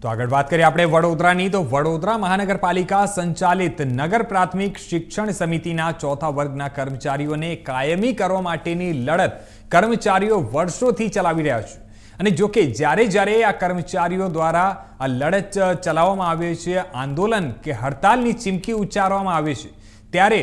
તો આગળ વાત કરીએ આપણે વડોદરાની તો વડોદરા મહાનગરપાલિકા સંચાલિત નગર પ્રાથમિક શિક્ષણ સમિતિના ચોથા વર્ગના કર્મચારીઓને કાયમી કરવા માટેની લડત કર્મચારીઓ વર્ષોથી ચલાવી રહ્યા છે અને જો કે જ્યારે આ કર્મચારીઓ દ્વારા આ લડત ચલાવવામાં આવે છે, આંદોલન કે હડતાલની ચીમકી ઉચ્ચારવામાં આવે છે, ત્યારે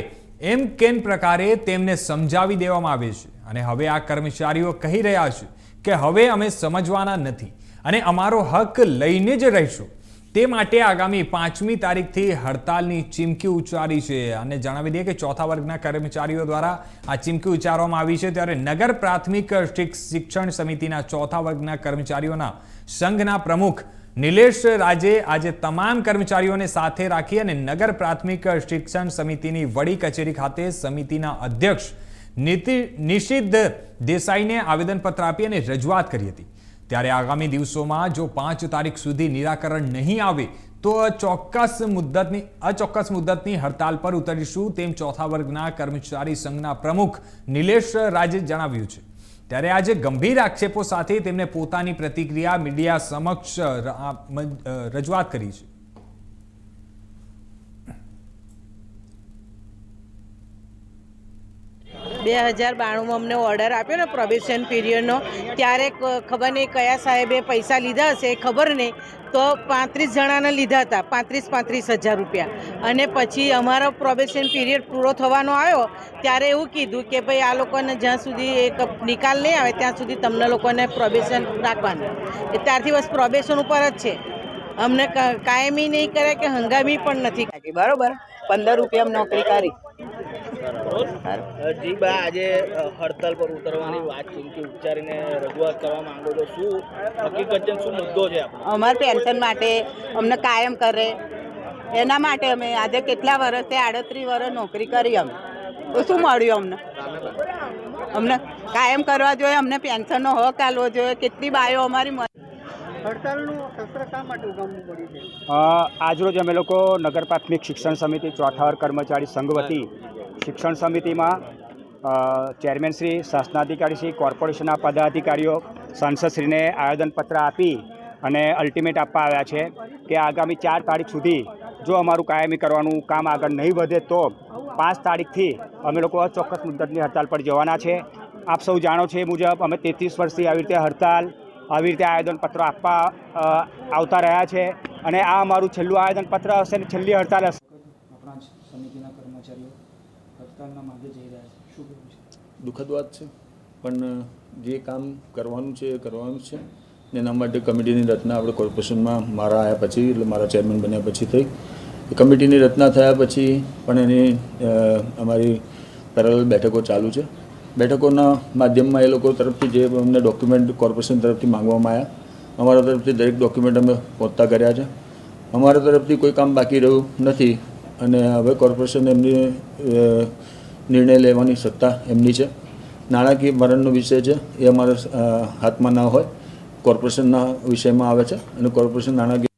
એમ કેન પ્રકારે તેમને સમજાવી દેવામાં આવે છે અને હવે આ કર્મચારીઓ કહી રહ્યા છે કે હવે અમે સમજવાના નથી અને અમારો હક લઈને જ રહીશું। તે માટે આગામી 5મી તારીખથી હડતાલની ચીમકી ઉચ્ચારી છે અને જણાવી દઈએ કે ચોથા વર્ગના કર્મચારીઓ દ્વારા આ ચીમકી ઉચ્ચારવામાં આવી છે। ત્યારે નગર પ્રાથમિક શિક્ષણ સમિતિના ચોથા વર્ગના કર્મચારીઓના સંઘના પ્રમુખ નિલેશ રાજે આજે તમામ કર્મચારીઓને સાથે રાખી અને નગર પ્રાથમિક શિક્ષણ સમિતિની વડી કચેરી ખાતે સમિતિના અધ્યક્ષ નિશિત દેસાઈને આવેદનપત્ર આપી અને રજૂઆત કરી હતી। ત્યારે આગામી દિવસોમાં જો 5 તારીખ સુધી નિરાકરણ નહીં આવે તો અચોક્કસ મુદ્દતની હડતાલ પર ઉતરીશું, તેમ ચોથા વર્ગના કર્મચારી સંઘના પ્રમુખ નિલેશ રાજે જણાવ્યું છે। ત્યારે આજે ગંભીર આક્ષેપો સાથે તેમને પોતાની પ્રતિક્રિયા મીડિયા સમક્ષ રજૂઆત કરી છે। 2092 અમને ઓર્ડર આપ્યો ને પ્રોબેશન પીરિયડનો, ત્યારે ખબર નહીં કયા સાહેબે પૈસા લીધા હશે ખબર નહીં, તો 35 જણાને લીધા હતા 35,000 રૂપિયા। અને પછી અમારો પ્રોબેશન પીરિયડ પૂરો થવાનો આવ્યો ત્યારે એવું કીધું કે ભાઈ આ લોકોને જ્યાં સુધી એક નિકાલ નહીં આવે ત્યાં સુધી તમને લોકોને પ્રોબેશન રાખવાનું, ત્યારથી બસ પ્રોબેશન ઉપર જ છે। અમને કાયમી નહીં કરે કે હંગામી પણ નથી કાઢી, બરોબર 15 રૂપિયા નોકરી કરી। જી બા, આજે હડતાલ પર ઉતરવાની વાત ચીમકી ઉચ્ચારીને રજૂઆત કરવા માંગો છો, શું હકીકત છે, શું મુદ્દો છે? અમારે પેન્શન માટે અમને કાયમ કરે એના માટે અમે આજે કેટલા વર્ષથી 38 વર્ષ નોકરી કરી, અમે તો શું મળ્યું અમને કાયમ કરવા જોઈએ, અમને પેન્શનનો હક આલવો જોઈએ। કેટલી બાયો અમારી હડતાલનું શસ્ત્ર શા માટે ઉગામવું પડ્યું છે? આજરોજ અમે લોકો નગર પ્રાથમિક શિક્ષણ સમિતિ ચોથા વર્ગ કર્મચારી સંઘ વતી શિક્ષણ સમિતિમાં ચેરમેન શ્રી, શાસનાધિકારી શ્રી, કોર્પોરેશનના પદાધિકારીઓ, સાંસદશ્રીને આવેદનપત્ર આપી અને અલ્ટિમેટ આપવા આવ્યા છે કે આગામી 4 તારીખ સુધી જો અમારું કાયમી કરવાનું કામ આગળ નહીં વધે તો 5 તારીખથી અમે લોકો અચોક્કસ મુદ્દતની હડતાલ પર જવાના છે। આપ સૌ જાણો છો એ મુજબ અમે 33 વર્ષથી આવી રીતે હડતાલ, આવી રીતે આવેદનપત્રો આપવા આવતા રહ્યા છે અને આ અમારું છેલ્લું આવેદનપત્ર હશે ને છેલ્લી હડતાલ હશે। આપણા સમિતિના કર્મચારીઓ હડતાલના માર્ગે જઈ રહ્યા છે, શું કહેવું છે? દુઃખદ વાત છે, પણ જે કામ કરવાનું છે એ કરવાનું છે ને એના માટે કમિટીની રચના આપણે કોર્પોરેશનમાં મારા આવ્યા પછી, એટલે મારા ચેરમેન બન્યા પછી થઈ। એ કમિટીની રચના થયા પછી પણ એની અમારી પેરેલલ બેઠકો ચાલુ છે। બેઠકોના માધ્યમમાં એ લોકો તરફથી જે અમને ડોક્યુમેન્ટ કોર્પોરેશન તરફથી માંગવામાં આવ્યા, અમારા તરફથી દરેક ડોક્યુમેન્ટ અમે પહોંચતા કર્યા છે। અમારા તરફથી કોઈ કામ બાકી રહ્યું નથી અને હવે કોર્પોરેશન એમની નિર્ણય લેવાની સત્તા એમની છે। નાણાકીય ભરણનો વિષય છે એ અમારા હાથમાં ના હોય, કોર્પોરેશનના વિષયમાં આવે છે અને કોર્પોરેશન નાણાકીય